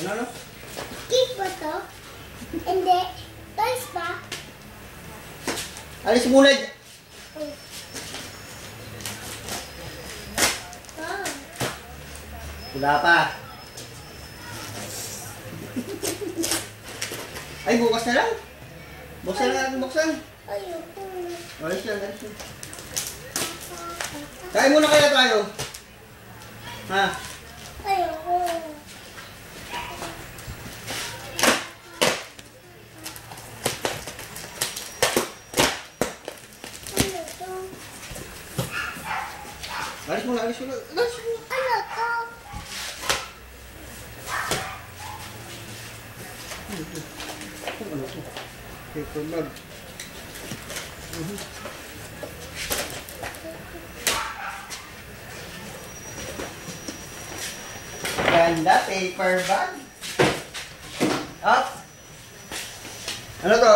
Ano? Cake ba to? Hindi. Toys ba? Alis muna. Oh. Wala pa. Ay, bukas na lang. Buksan na natin, buksan. Ayoko. Alis yan, alis yan. Kain muna kaya tayo. Ha? Ayoko. Ano to? Alis muna, alis muna. Alis muna. Ano to? Ano to? Paper bag. Ganda, paper bag. Up. Ano to?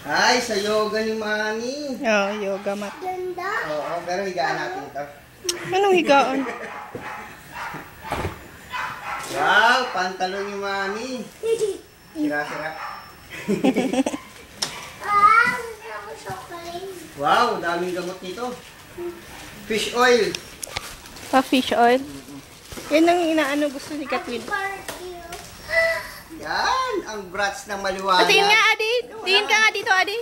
Ay, sa yoga ni Mami. Oh, yoga mat. Ganda. Oo, pero higaan natin ito. Anong higaan? Wow, pantalon ni Mami. Sira-sira. Gusto ko chocolate. Wow, daming gamot nito. Fish oil. Pa-fish oil. Yan ang inaano gusto ni Kathleen. Party. Yan, ang brats ng maliwanag. Tingin nga, Adi. Tingin ka nga dito, Adi.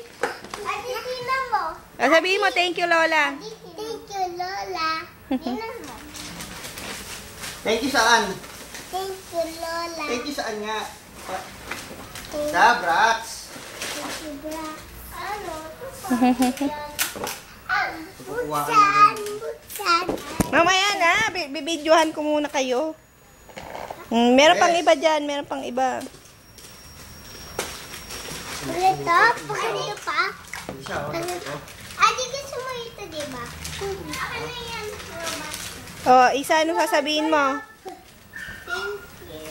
Ate, tingnan mo. Sabihin mo, thank you, Lola. Thank you, Lola. Tingnan mo. Thank you saan? Thank you, Lola. Thank you saan nga? Sa brats. Thank you, bra. Ano? Kukuha ka Buksan, na buksan. Mamaya na, bibidyohan ko muna kayo. Meron pang Yes. iba dyan, meron pang iba. Ulit to? Pakito pa? Isa, oh. Ate, gusto mo ito, di ba? Ako na yan, robot. Oh, isa, ano sasabihin mo? Thank you.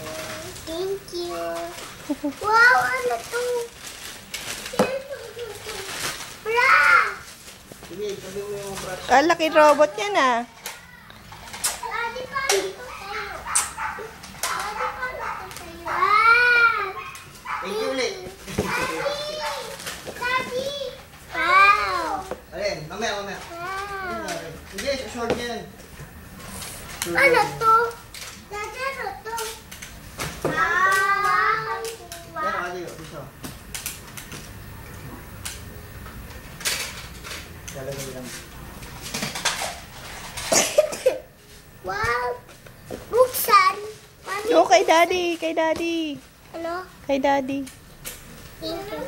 Thank you. Wow, ano to? Bra! Sige, sabi mo yung brats. Laki robot yan, ah. Ate, paano to sa'yo? Ate, paano to sa'yo? Wow! Thank you ulit. Daddy! Wow! Alin, mamaya. Wow! Hindi, short yan. Ano to? Daddy, ano to? Wow! Yan, ali, isa. Talagay lang. Wow! Buksan! Mami, Oh, kay Daddy, kay Daddy. ano? Kay Daddy. Thank you.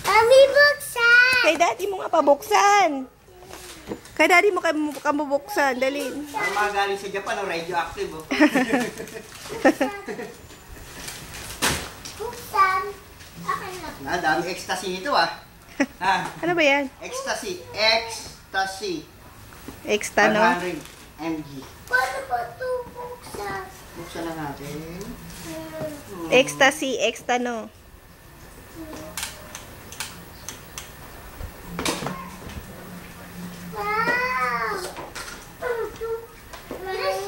Mami, buksan! Kay Daddy mo nga pabuksan. Kay Daddy mo ka mabuksan, dali. Ang mga galing sa Japan, oh, radioactive, oh. Buksan! Akin na. Dami ecstasy nito, ah. Ha? Ano ba yan? Ecstasy. Extra, no? 100 mg. Paano ba ito buksan? Buksan na natin. Ecstasy, extra, no? Wow! Ano to?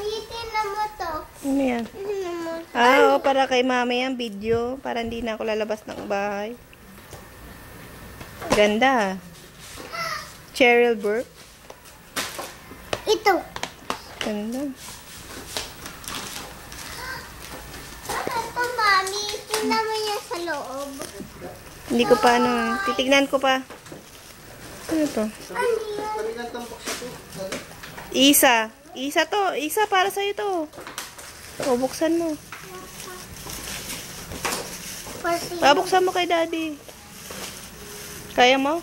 Itin na mo to. Ano yan? Itin na mo. Oo, para kay mama yan, video. Para hindi na ako lalabas ng bahay. Ganda. Cheryl Burke. Ito. Ganda. Ano to, Mami? Tingnan mo yan sa loob. Hindi ko pa, ano, titignan ko pa. Ano to? Ano yan? Kabilang tambok siya to. Isa. Isa to. Isa para sa'yo to. O, buksan mo. Pati. Babuksan mo kay Daddy. Kaya mo?